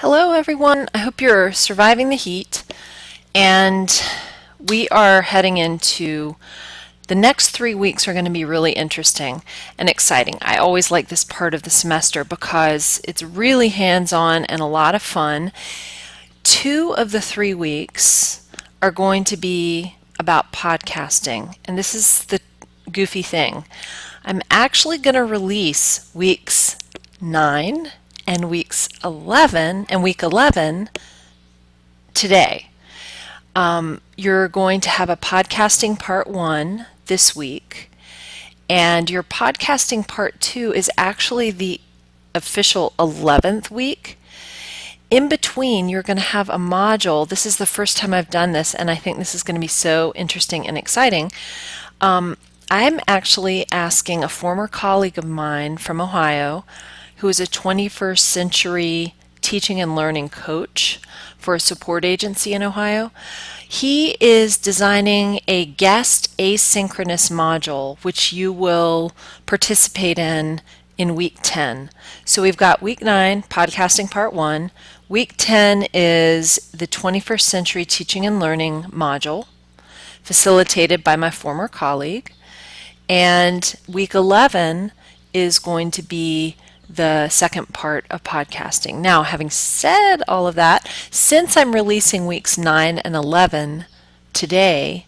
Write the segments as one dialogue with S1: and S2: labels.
S1: Hello, everyone. I hope you're surviving the heat. And we are heading into the next 3 weeks are going to be really interesting and exciting. I always like this part of the semester because it's really hands-on and a lot of fun. 2 of the 3 weeks are going to be about podcasting. And this is the goofy thing. I'm actually going to release weeks 9 and week 11 today. You're going to have a podcasting part 1 this week, and your podcasting part 2 is actually the official 11th week. In between, you're going to have a module. This is the first time I've done this, and I think this is going to be so interesting and exciting. I'm actually asking a former colleague of mine from Ohio who is a 21st century teaching and learning coach for a support agency in Ohio. He is designing a guest asynchronous module which you will participate in week 10. So we've got week 9, podcasting part 1. Week 10 is the 21st century teaching and learning module facilitated by my former colleague. And week 11 is going to be the second part of podcasting. Now, having said all of that, since I'm releasing weeks 9 and 11 today,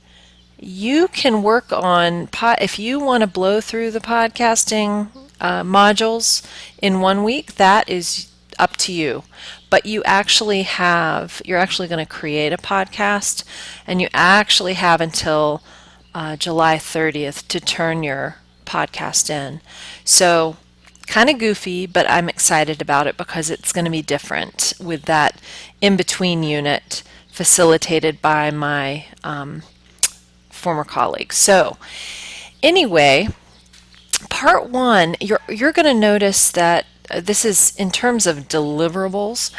S1: you can work on, if you want to blow through the podcasting modules in 1 week, that is up to you. But you're actually going to create a podcast, and you actually have until July 30th to turn your podcast in. So kind of goofy, but I'm excited about it because it's going to be different with that in-between unit facilitated by my former colleague. So anyway, part 1, you're going to notice that this is, in terms of deliverables,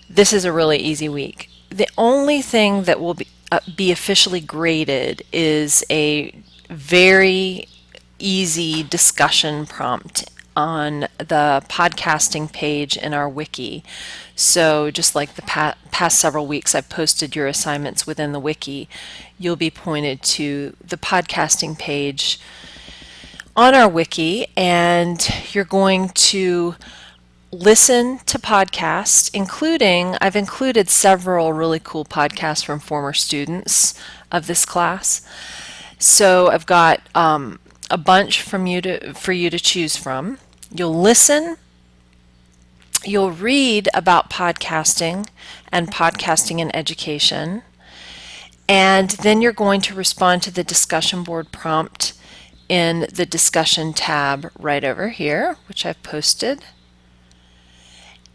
S1: this is a really easy week. The only thing that will be officially graded is a very easy discussion prompt on the podcasting page in our wiki. So just like the past several weeks, I've posted your assignments within the wiki. You'll be pointed to the podcasting page on our wiki, and you're going to listen to podcasts, I've included several really cool podcasts from former students of this class. So I've got a bunch for you to choose from. You'll listen, you'll read about podcasting and podcasting in education, and then you're going to respond to the discussion board prompt in the discussion tab right over here, which I've posted.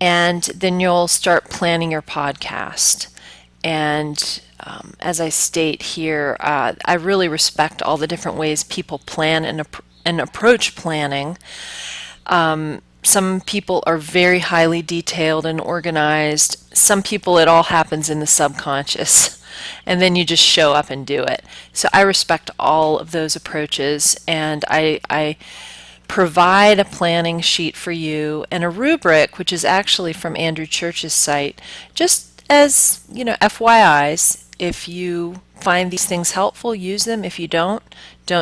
S1: And then you'll start planning your podcast. And as I state here, I really respect all the different ways people plan and approach planning. Some people are very highly detailed and organized. Some people, it all happens in the subconscious, and then you just show up and do it. So I respect all of those approaches, and I provide a planning sheet for you and a rubric, which is actually from Andrew Church's site, just as, FYIs. If you find these things helpful, use them. If you don't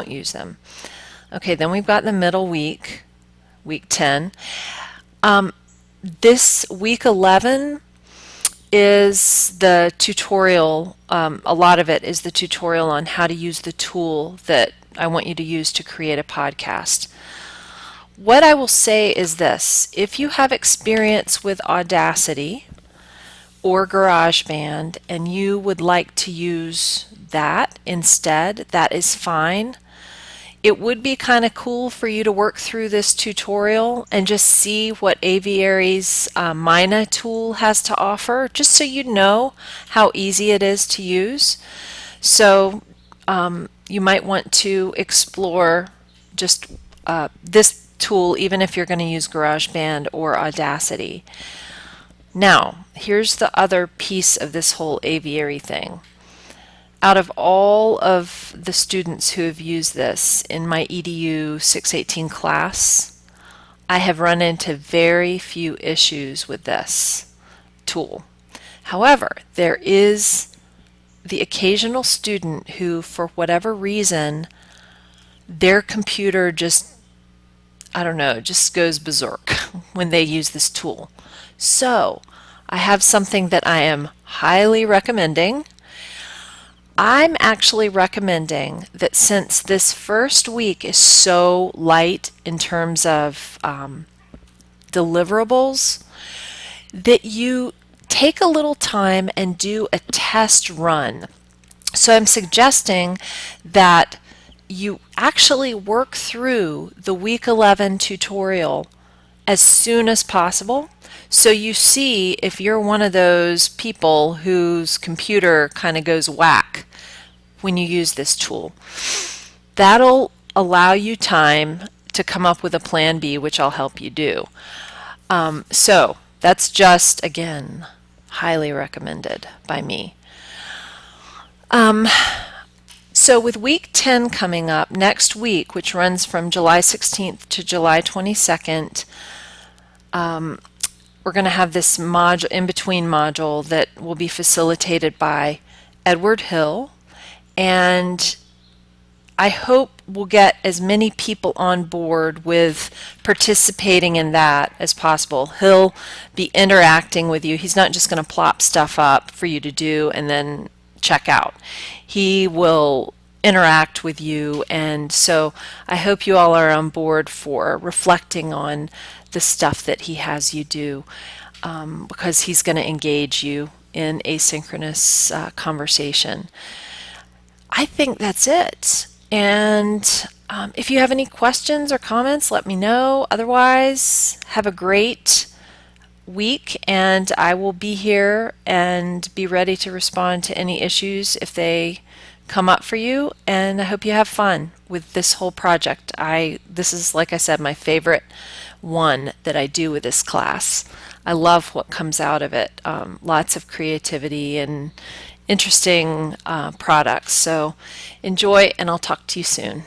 S1: use them. Okay, then we've got the middle week, week 10. This week 11 is the tutorial. A lot of it is the tutorial on how to use the tool that I want you to use to create a podcast. What I will say is this: if you have experience with Audacity or GarageBand and you would like to use that instead, that is fine. It would be kind of cool for you to work through this tutorial and just see what Aviary's Mina tool has to offer, just so you know how easy it is to use. So you might want to explore just this tool, even if you're going to use GarageBand or Audacity. Now, here's the other piece of this whole Aviary thing. Out of all of the students who have used this in my EDU 618 class, I have run into very few issues with this. tool. However, there is the occasional student who, for whatever reason, their computer just, I don't know, just goes berserk when they use this tool. So I have something that I am highly recommending. I'm actually recommending that since this first week is so light in terms of deliverables, that you take a little time and do a test run. So I'm suggesting that you actually work through the week 11 tutorial as soon as possible, so you see if you're one of those people whose computer kind of goes whack when you use this tool. That'll allow you time to come up with a plan B, which I'll help you do. So that's just, again, highly recommended by me. So with week 10 coming up next week, which runs from July 16th to July 22nd, we're going to have this module, in-between module, that will be facilitated by Edward Hill, and I hope we'll get as many people on board with participating in that as possible. He'll be interacting with you. He's not just going to plop stuff up for you to do and then check out. He will interact with you, and so I hope you all are on board for reflecting on the stuff that he has you do, because he's going to engage you in asynchronous conversation. I think that's it. And if you have any questions or comments, let me know. Otherwise, have a great week, and I will be here and be ready to respond to any issues if they come up for you. And I hope you have fun with this whole project. This is, like I said, my favorite one that I do with this class. I love what comes out of it. Lots of creativity and interesting products. So enjoy, and I'll talk to you soon.